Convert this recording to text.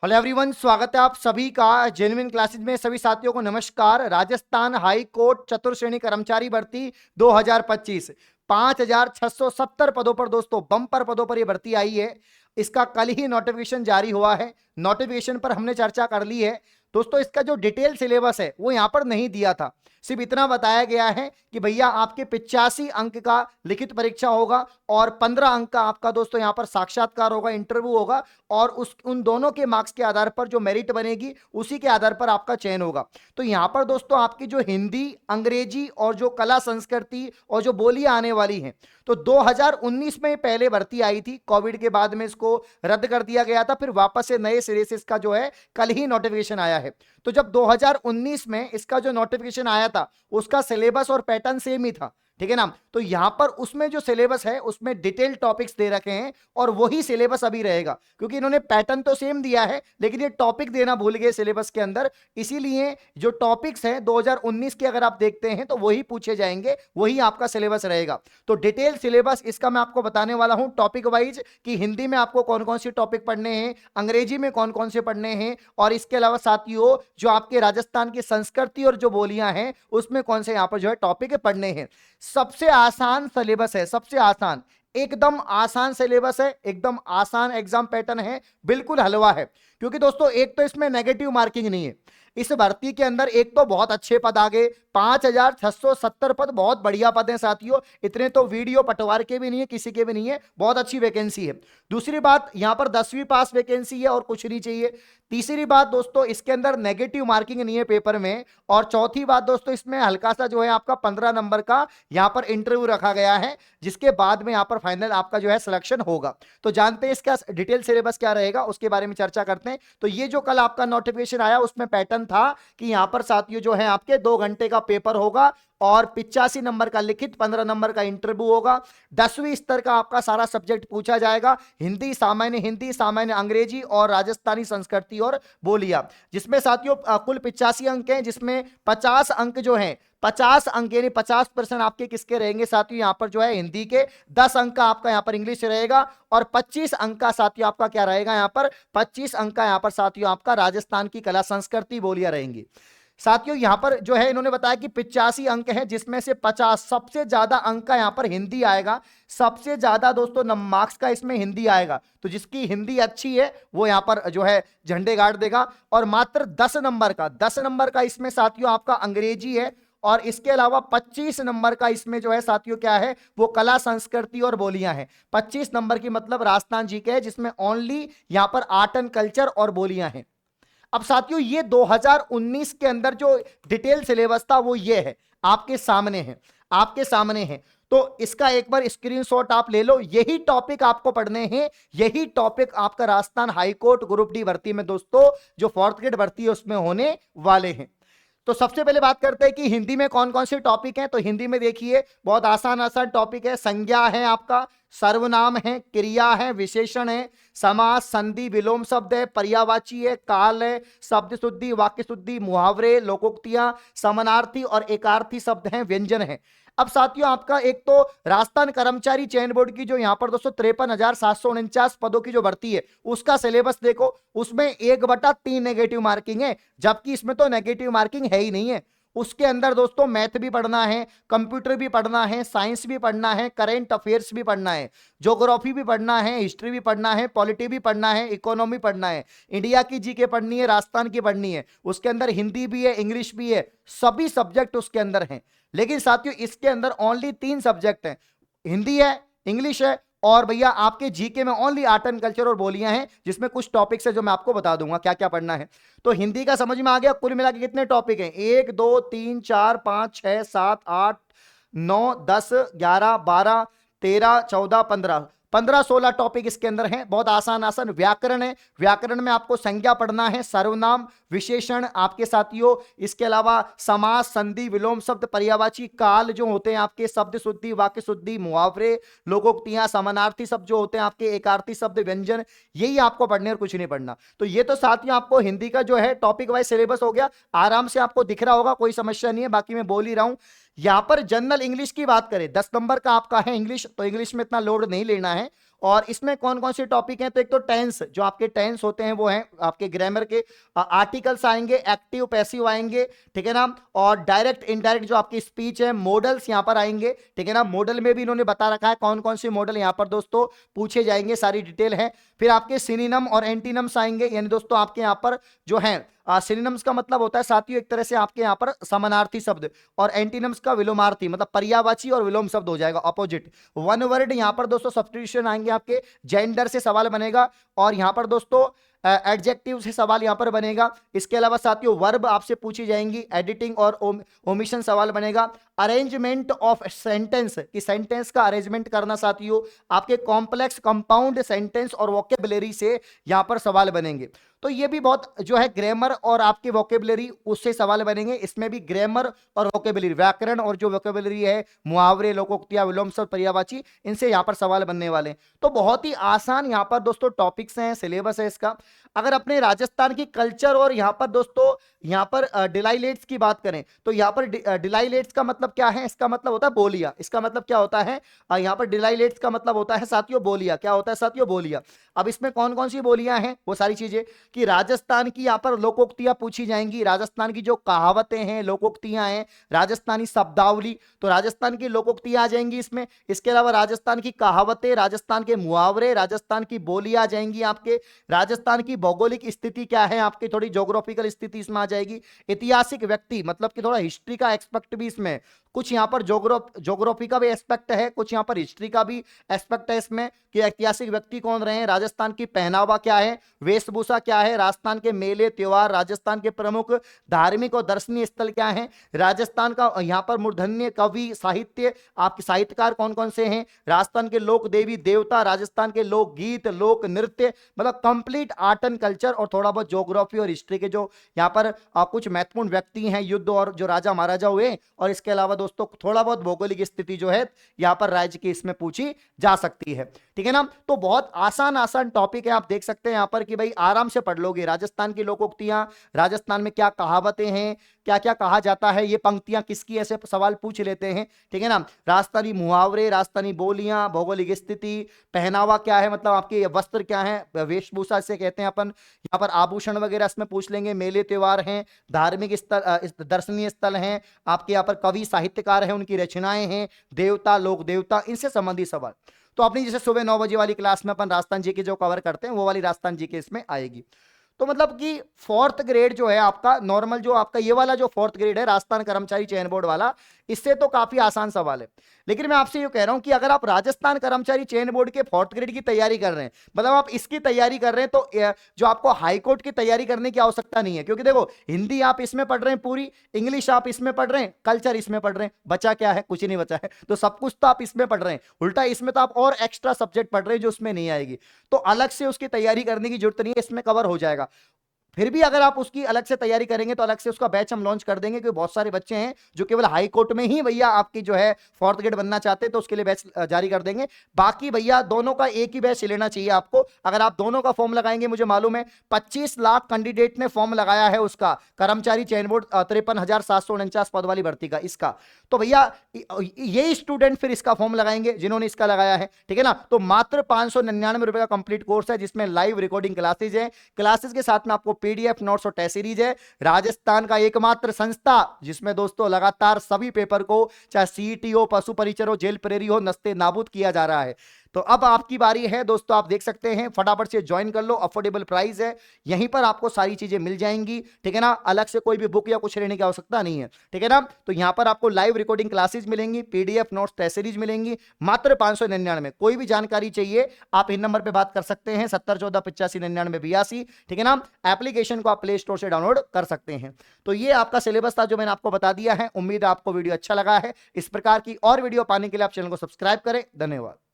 Hello everyone, स्वागत है आप सभी का जेन्युइन क्लासेज में। सभी साथियों को नमस्कार। राजस्थान हाई कोर्ट चतुर्श्रेणी कर्मचारी भर्ती 2025 5670 पदों पर दोस्तों, बम्पर पदों पर यह भर्ती आई है। इसका कल ही नोटिफिकेशन जारी हुआ है। नोटिफिकेशन पर हमने चर्चा कर ली है दोस्तों। इसका जो डिटेल सिलेबस है वो यहां पर नहीं दिया था, सिर्फ इतना बताया गया है कि भैया आपके 85 अंक का लिखित परीक्षा होगा और 15 अंक का आपका दोस्तों यहां पर साक्षात्कार होगा, इंटरव्यू होगा, और उन दोनों के मार्क्स के आधार पर जो मेरिट बनेगी उसी के आधार पर आपका चयन होगा। तो यहां पर दोस्तों आपकी जो हिंदी, अंग्रेजी और जो कला संस्कृति और जो बोलियां आने वाली हैं, तो 2019 में पहले भर्ती आई थी, कोविड के बाद में इसको रद्द कर दिया गया था, फिर वापस से नए सिरे से इसका जो है कल ही नोटिफिकेशन आया है। तो जब 2019 में इसका जो नोटिफिकेशन आया था उसका सिलेबस और पैटर्न सेम ही था, ठीक है ना। तो यहां पर उसमें जो सिलेबस है उसमें डिटेल टॉपिक्स दे रखे हैं और वही सिलेबस अभी रहेगा, क्योंकि इन्होंने पैटर्न तो सेम दिया है लेकिन ये टॉपिक देना भूल गए सिलेबस के अंदर। इसीलिए जो टॉपिक्स हैं 2019 के अगर आप देखते हैं तो वही पूछे जाएंगे, वही आपका सिलेबस रहेगा। तो डिटेल सिलेबस इसका मैं आपको बताने वाला हूं टॉपिक वाइज, कि हिंदी में आपको कौन कौन से टॉपिक पढ़ने हैं, अंग्रेजी में कौन कौन से पढ़ने हैं, और इसके अलावा साथियों जो आपके राजस्थान की संस्कृति और जो बोलियां हैं उसमें कौन से यहां पर जो है टॉपिक पढ़ने हैं। सबसे आसान सिलेबस है, सबसे आसान, एकदम आसान सिलेबस है, एकदम आसान एग्जाम पैटर्न है, बिल्कुल हलवा है। क्योंकि दोस्तों एक तो इसमें नेगेटिव मार्किंग नहीं है इस भर्ती के अंदर। एक तो बहुत अच्छे पद आ गए, 5670 पद, बहुत बढ़िया पद हैं साथियों। इतने तो वीडियो पटवार के भी नहीं है, किसी के भी नहीं है, बहुत अच्छी वैकेंसी है। दूसरी बात, यहां पर 10वीं पास वैकेंसी है और कुछ नहीं चाहिए। तीसरी बात दोस्तों, इसके अंदर नेगेटिव मार्किंग नहीं है पेपर में। और चौथी बात दोस्तों, इसमें हल्का सा जो है आपका 15 नंबर का यहां पर इंटरव्यू रखा गया है, जिसके बाद में यहां पर फाइनल आपका जो है सिलेक्शन होगा। तो जानते हैं इसका डिटेल सिलेबस क्या रहेगा, उसके बारे में चर्चा करते हैं। तो ये जो कल आपका नोटिफिकेशन आया उसमें पैटर्न था कि यहां पर साथियों जो है आपके 2 घंटे का पेपर होगा और 85 नंबर का लिखित, 15 नंबर का इंटरव्यू होगा। 10वीं स्तर का आपका सारा सब्जेक्ट पूछा जाएगा, हिंदी, सामान्य अंग्रेजी और राजस्थानी संस्कृति और बोलियां, जिसमें साथियों कुल 85 अंक हैं, जिसमें 50 अंक जो हैं, 50 अंक यानी 50% आपके किसके रहेंगे साथियों, यहां पर जो है हिंदी के, 10 अंक का आपका यहां पर इंग्लिश रहेगा, और 25 अंक का साथियों आपका क्या रहेगा, यहां पर 25 अंक का यहां पर साथियों आपका राजस्थान की कला संस्कृति बोलियां रहेंगी। साथियों यहां पर जो है इन्होंने बताया कि 85 अंक है, जिसमें से 50 सबसे ज्यादा अंक का यहां पर हिंदी आएगा, सबसे ज्यादा दोस्तों मार्क्स का इसमें हिंदी आएगा। तो जिसकी हिंदी अच्छी है वो यहां पर जो है झंडे गाड़ देगा। और मात्र 10 नंबर का इसमें साथियों आपका अंग्रेजी है, और इसके अलावा 25 नंबर का इसमें जो है साथियों क्या है, वो कला संस्कृति और बोलियां हैं। 25 नंबर की मतलब राजस्थान जी के है, जिसमें ओनली यहां पर आर्ट एंड कल्चर और बोलियां हैं। अब साथियों ये 2019 के अंदर जो डिटेल सिलेबस था वो ये है, आपके सामने है, आपके सामने है। तो इसका एक बार स्क्रीनशॉट आप ले लो, यही टॉपिक आपको पढ़ने हैं, यही टॉपिक आपका राजस्थान हाईकोर्ट ग्रुप डी भर्ती में दोस्तों जो 4th ग्रेड भर्ती है उसमें होने वाले हैं। तो सबसे पहले बात करते हैं कि हिंदी में कौन कौन से टॉपिक हैं। तो हिंदी में देखिए बहुत आसान आसान टॉपिक है। संज्ञा है आपका, सर्वनाम है, क्रिया है, विशेषण है, समास, संधि, विलोम शब्द है, पर्यायवाची है, काल है, शब्द शुद्धि, वाक्य शुद्धि, मुहावरे, लोकोक्तियां, समानार्थी और एकार्थी शब्द हैं, व्यंजन है। अब साथियों आपका एक तो राजस्थान कर्मचारी चयन बोर्ड की जो यहां पर दोस्तों 53,749 पदों की जो भर्ती है उसका सिलेबस देखो, उसमें 1/3 नेगेटिव मार्किंग है, जबकि इसमें तो नेगेटिव मार्किंग है ही नहीं है। उसके अंदर दोस्तों मैथ भी पढ़ना है, कंप्यूटर भी पढ़ना है, साइंस भी पढ़ना है, करेंट अफेयर्स भी पढ़ना है, ज्योग्राफी भी पढ़ना है, हिस्ट्री भी पढ़ना है, पॉलिटी भी पढ़ना है, इकोनॉमी पढ़ना है, इंडिया की जीके पढ़नी है, राजस्थान की पढ़नी है, उसके अंदर हिंदी भी है, इंग्लिश भी है, सभी सब्जेक्ट उसके अंदर हैं। लेकिन साथियों इसके अंदर ओनली 3 सब्जेक्ट हैं, हिंदी है, इंग्लिश है, और भैया आपके जीके में ओनली आर्ट एंड कल्चर और बोलियां हैं, जिसमें कुछ टॉपिक्स है जो मैं आपको बता दूंगा क्या क्या पढ़ना है। तो हिंदी का समझ में आ गया। कुल मिला के कितने टॉपिक हैं, 1 2 3 4 5 6 7 8 9 10 11 12 13 14 15 16 टॉपिक इसके अंदर हैं। बहुत आसान आसान व्याकरण है, व्याकरण में आपको संज्ञा पढ़ना है, सर्वनाम, विशेषण आपके साथियों, इसके अलावा समास, संधि, विलोम शब्द, पर्यायवाची, काल जो होते हैं आपके, शब्द शुद्धि, वाक्य शुद्धि, मुहावरे, लोकोक्तियां, समानार्थी शब्द जो होते हैं आपके, एकार्थी शब्द, व्यंजन, यही आपको पढ़ने और कुछ नहीं पढ़ना। तो ये तो साथियों आपको हिंदी का जो है टॉपिक वाइज सिलेबस हो गया, आराम से आपको दिख रहा होगा, कोई समस्या नहीं है, बाकी मैं बोल ही रहा हूं। यहां पर जनरल इंग्लिश की बात करें, 10 नंबर का आपका है इंग्लिश, तो इंग्लिश में इतना लोड नहीं लेना है। और इसमें कौन कौन से टॉपिक हैं, तो एक तो टेंस, जो आपके टेंस होते हैं वो हैं आपके ग्रामर के, आर्टिकल्स आएंगे, एक्टिव पैसिव आएंगे, ठीक है ना, और डायरेक्ट इनडायरेक्ट जो आपकी स्पीच है, मॉडल्स यहां पर आएंगे, ठीक है ना। मॉडल में भी इन्होंने बता रखा है कौन कौन से मॉडल यहां पर दोस्तों पूछे जाएंगे, सारी डिटेल है। फिर आपके सिनोनिम और एंटीनिम्स आएंगे, यानी दोस्तों आपके यहां पर जो है सिनोनिम्स का मतलब होता है साथियों एक तरह से आपके यहां पर समानार्थी शब्द, और एंटीनिम्स का विलोमार्थी, मतलब पर्यायवाची और विलोम शब्द हो जाएगा, अपोजिट। वन वर्ड यहां पर दोस्तों सब्स्टिट्यूशन आएंगे, आपके जेंडर से सवाल बनेगा, और यहां पर दोस्तों एडजेक्टिव से सवाल यहां पर बनेगा। इसके अलावा साथियों वर्ब आपसे पूछी जाएंगी, एडिटिंग और ओमिशन सवाल बनेगा। अरेंजमेंट ऑफ सेंटेंस, कि सेंटेंस का अरेंजमेंट करना साथियों, आपके कॉम्प्लेक्स कंपाउंड सेंटेंस और वोकेबुलरी से यहां पर सवाल बनेंगे। तो ये भी बहुत जो है ग्रामर और आपके वोकेबुलरी उससे सवाल बनेंगे। इसमें भी ग्रामर और वोकेबुलरी, व्याकरण और जो वोकेबुलरी है, मुहावरे, लोकोक्तियां, विलोम शब्द, पर्यायवाची, इनसे यहां पर सवाल बनने वाले हैं। तो बहुत ही आसान यहां पर दोस्तों टॉपिक्स हैं, सिलेबस है इसका। अगर अपने राजस्थान की कल्चर और यहां पर दोस्तों यहां पर डिलाइलेट्स की बात करें, तो यहां पर डिलाइलेट्स का मतलब क्या है, इसका मतलब होता है बोलिया। इसका मतलब क्या होता है, यहां पर डिलाइलेट्स का मतलब होता है साथियों बोलिया। क्या होता है साथियों, बोलिया। अब इसमें कौन कौन सी बोलियां हैं, वो सारी चीजें, कि राजस्थान की यहां पर लोकोक्तियां पूछी जाएंगी, राजस्थान की जो कहावतें हैं, लोकोक्तियां हैं, राजस्थानी शब्दावली, तो राजस्थान की लोकोक्तियां आ जाएंगी इसमें। इसके अलावा राजस्थान की कहावतें, राजस्थान के मुहावरे, राजस्थान की बोलियां आ जाएंगी आपके। राजस्थान की भौगोलिक स्थिति क्या है, आपकी थोड़ी ज्योग्राफिकल स्थिति इसमें आ जाएगी। ऐतिहासिक व्यक्ति, मतलब कि थोड़ा हिस्ट्री का एक्सपेक्ट भी इसमें, कुछ यहां पर ज्योग्राफी का भी एस्पेक्ट है, कुछ यहां पर हिस्ट्री का भी एस्पेक्ट है इसमें, कि ऐतिहासिक व्यक्ति कौन रहे हैं, राजस्थान की पहनावा क्या है, वेशभूषा क्या है, राजस्थान के मेले त्योहार, राजस्थान के प्रमुख धार्मिक और दर्शनीय स्थल क्या है, राजस्थान का यहां पर मूर्धन्य कवि साहित्य, आपके साहित्यकार कौन कौन से हैं, राजस्थान के लोक देवी देवता, राजस्थान के लोक गीत, लोक नृत्य, मतलब कंप्लीट आर्ट एंड कल्चर, और थोड़ा बहुत ज्योग्राफी और हिस्ट्री के जो यहां पर कुछ महत्वपूर्ण व्यक्ति हैं, युद्ध और जो राजा महाराजा हुए, और इसके अलावा दोस्तों थोड़ा बहुत भौगोलिक स्थिति जो है यहां पर राज्य की इसमें पूछी जा सकती है, ठीक है ना। तो बहुत आसान आसान टॉपिक है, आप देख सकते हैं यहां पर कि भाई आराम से पढ़ लोगे। राजस्थान की लोकोक्तियां, राजस्थान में क्या कहावतें हैं, क्या क्या कहा जाता है, ये पंक्तियां किसकी, ऐसे सवाल पूछ लेते हैं, ठीक है ना। राजस्थानी मुहावरे, राजस्थानी बोलियां, भौगोलिक स्थिति, पहनावा क्या है, मतलब आपके वस्त्र क्या है, वेशभूषा से कहते हैं अपन, यहाँ पर आभूषण वगैरह इसमें पूछ लेंगे, मेले त्योहार हैं, धार्मिक स्थल, दर्शनीय स्थल हैं, आपके यहाँ पर कवि साहित्यकार हैं, उनकी रचनाएं हैं, देवता लोक देवता, इनसे संबंधित सवाल। तो अपनी जैसे सुबह 9 बजे वाली क्लास में अपन राजस्थान जी के जो कवर करते हैं, वो वाली राजस्थान जी के इसमें आएगी। तो मतलब कि फोर्थ ग्रेड जो है आपका नॉर्मल, जो आपका ये वाला जो फोर्थ ग्रेड है राजस्थान कर्मचारी चयन बोर्ड वाला, इससे तो काफी आसान सवाल है। लेकिन मैं आपसे ये कह रहा हूं कि अगर आप राजस्थान कर्मचारी चयन बोर्ड के फोर्थ ग्रेड की तैयारी कर रहे हैं, मतलब आप इसकी तैयारी कर रहे हैं, तो जो आपको हाईकोर्ट की तैयारी करने की आवश्यकता नहीं है, क्योंकि देखो हिंदी आप इसमें पढ़ रहे हैं पूरी, इंग्लिश आप इसमें पढ़ रहे हैं, कल्चर इसमें पढ़ रहे हैं, बचा क्या है, कुछ नहीं बचा है। तो सब कुछ तो आप इसमें पढ़ रहे हैं, उल्टा इसमें तो आप और एक्स्ट्रा सब्जेक्ट पढ़ रहे हैं जो उसमें नहीं आएगी, तो अलग से उसकी तैयारी करने की जरूरत नहीं है, इसमें कवर हो जाएगा। फिर भी अगर आप उसकी अलग से तैयारी करेंगे तो अलग से उसका बैच हम लॉन्च कर देंगे, क्योंकि बहुत सारे बच्चे हैं जो केवल हाई कोर्ट में ही भैया आपकी जो है फोर्थ ग्रेड बनना चाहते हैं, तो उसके लिए बैच जारी कर देंगे। बाकी भैया दोनों का एक ही बैच लेना चाहिए आपको। अगर आप दोनों का फॉर्म लगाएंगे, मुझे मालूम है 25 लाख कैंडिडेट ने फॉर्म लगाया है उसका, कर्मचारी चयन बोर्ड 53,749 पद वाली भर्ती का इसका, तो भैया ये स्टूडेंट फिर इसका फॉर्म लगाएंगे जिन्होंने इसका लगाया है, ठीक है ना। तो मात्र 599 रुपए का कंप्लीट कोर्स है, जिसमें लाइव रिकॉर्डिंग क्लासेज है, क्लासेस के साथ में आपको पीडीएफ नोट्स और टेस्ट सीरीज है। राजस्थान का एकमात्र संस्था जिसमें दोस्तों लगातार सभी पेपर को, चाहे सीईटी हो, पशु परीक्षण हो, जेल प्रेरी हो, नस्ते नाबूद किया जा रहा है। तो अब आपकी बारी है दोस्तों, आप देख सकते हैं, फटाफट से ज्वाइन कर लो, अफोर्डेबल प्राइस है, यहीं पर आपको सारी चीजें मिल जाएंगी, ठीक है ना। अलग से कोई भी बुक या कुछ लेने की आवश्यकता नहीं है, ठीक है ना। तो यहां पर आपको लाइव रिकॉर्डिंग क्लासेस मिलेंगी, पीडीएफ नोट्स टेस्ट सीरीज मिलेंगी, मात्र 599। कोई भी जानकारी चाहिए आप इन नंबर पर बात कर सकते हैं, 7014859982, ठीक है ना। एप्लीकेशन को आप प्ले स्टोर से डाउनलोड कर सकते हैं। तो ये आपका सिलेबस था जो मैंने आपको बता दिया है। उम्मीद है आपको वीडियो अच्छा लगा है। इस प्रकार की और वीडियो पाने के लिए आप चैनल को सब्सक्राइब करें। धन्यवाद।